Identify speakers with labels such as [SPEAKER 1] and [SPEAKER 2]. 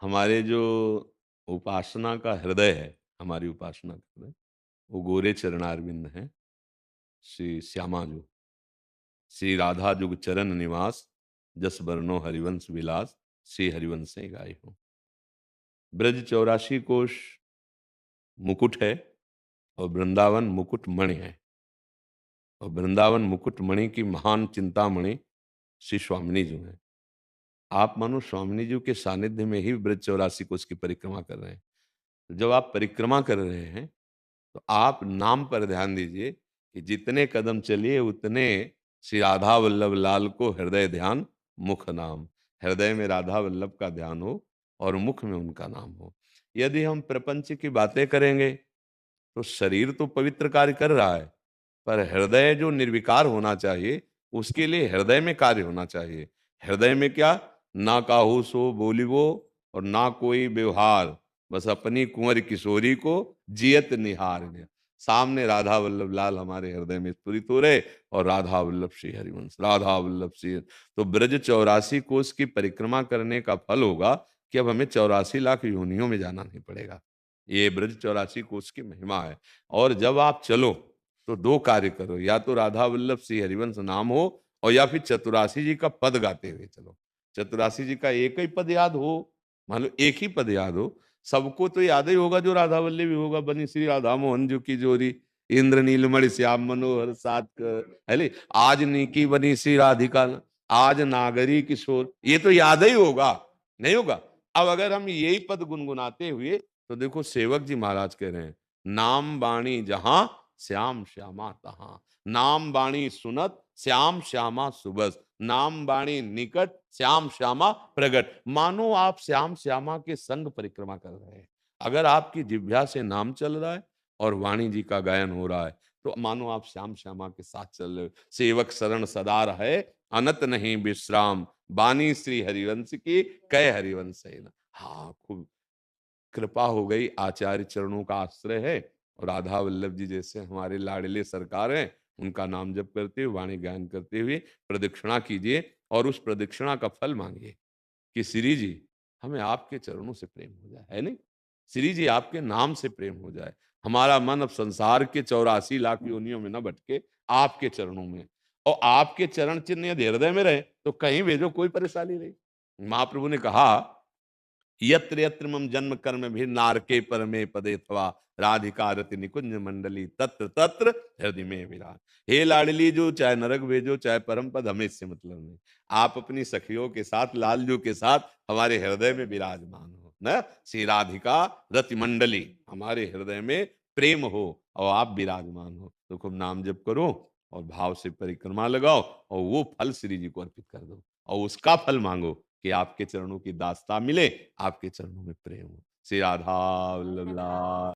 [SPEAKER 1] हमारे जो उपासना का हृदय है, हमारी उपासना का हृदय, वो गोरे चरणारविंद हैं, श्री श्यामा जो। श्री राधा जुग चरण निवास, जस बरनो हरिवंश विलास, श्री हरिवंश गाय हो। ब्रज 84 कोश मुकुट है, और वृंदावन मुकुट मणि है। और वृंदावन मुकुट मणि की महान चिंतामणि श्री स्वामिनी जी हैं। आप मानो स्वामिनी जी के सानिध्य में ही ब्रज 84 कोश की परिक्रमा कर रहे हैं। तो जब आप परिक्रमा कर रहे हैं, तो आप नाम पर ध्यान दीजिए कि जितने कदम चलिए उतने श्री राधा वल्लभ लाल को हृदय ध्यान, मुख नाम। हृदय में राधा वल्लभ का ध्यान हो और मुख में उनका नाम हो। यदि हम प्रपंच की बातें करेंगे, तो शरीर तो पवित्र कार्य कर रहा है, पर हृदय जो निर्विकार होना चाहिए, उसके लिए हृदय में कार्य होना चाहिए। हृदय में क्या? ना काहू सो बोलिबो, और ना कोई व्यवहार, बस अपनी कुंवर किशोरी को जियत निहार ने। सामने राधा वल्लभ लाल हमारे हृदय में स्फुरित हो रहे, और राधा वल्लभ श्री हरिवंश, राधा वल्लभ श्री। तो ब्रज 84 कोस की परिक्रमा करने का फल होगा कि अब हमें 84 लाख योनियों में जाना नहीं पड़ेगा। ये ब्रज 84 कोस की महिमा है। और जब आप चलो, तो दो कार्य करो, या तो राधा वल्लभ श्री हरिवंश नाम हो, और या फिर चतुरासी जी का पद गाते हुए चलो। चतुरासी जी का एक ही पद याद हो, मान लो एक ही पद याद हो, सबको तो याद ही होगा जो राधा वल्लभ होगा। बनी श्री राधा मोहन जो की जोरी, इंद्र नीलमणि श्याम मनोहर सात है। आज नीकी बनी श्री राधिका, आज नागरी किशोर, ये तो याद ही होगा, नहीं होगा? अब अगर हम यही पद गुनगुनाते हुए, तो देखो सेवक जी महाराज कह रहे हैं, नाम बाणी जहां श्याम श्यामा तहां, नाम बाणी सुनत श्याम श्यामा सुबस, नाम बाणी निकट श्याम श्यामा प्रगट। मानो आप श्याम श्यामा के संग परिक्रमा कर रहे हैं। अगर आपकी जिह्वा से नाम चल रहा है और वाणी जी का गायन हो रहा है, तो मानो आप श्याम श्यामा के साथ चल रहे हो। सेवक शरण सदा है, अनत नहीं विश्राम, बानी श्री हरिवंश की, कह हरिवंश है ना। हाँ, खूब कृपा हो गई, आचार्य चरणों का आश्रय है, और राधा वल्लभ जी जैसे हमारे लाडले सरकार हैं, उनका नाम जप करते हुए, वाणी गायन करते हुए प्रदक्षिणा कीजिए, और उस प्रदक्षिणा का फल मांगिए कि श्री जी, हमें आपके चरणों से प्रेम हो जाए, है नहीं? श्री जी, आपके नाम से प्रेम हो जाए। हमारा मन अब संसार के 84 लाख योनियों में न भटके, आपके चरणों में। और आपके चरण चिन्ह यदि हृदय में रहे, तो कहीं भेजो, कोई परेशानी नहीं। महाप्रभु ने कहा, यत्र यत्र मम जन्म कर्म भी नारके परमे पदे थवा, राधिका रति निकुंज मंडली, तत्र तत्र हृदय में विराज। हे लाडली जो, चाहे नरक भेजो चाहे परम पद, हमें इससे मतलब नहीं। आप अपनी सखियों के साथ, लालजू के साथ हमारे हृदय में विराजमान हो न। श्री राधिका रति मंडली, हमारे हृदय में प्रेम हो, और आप विराजमान हो। तो खूब नाम जप करो, और भाव से परिक्रमा लगाओ, और वो फल श्री जी को अर्पित कर दो, और उसका फल मांगो कि आपके चरणों की दास्ता मिले, आपके चरणों में प्रेम हो। श्री राधा वल्लभ लाल।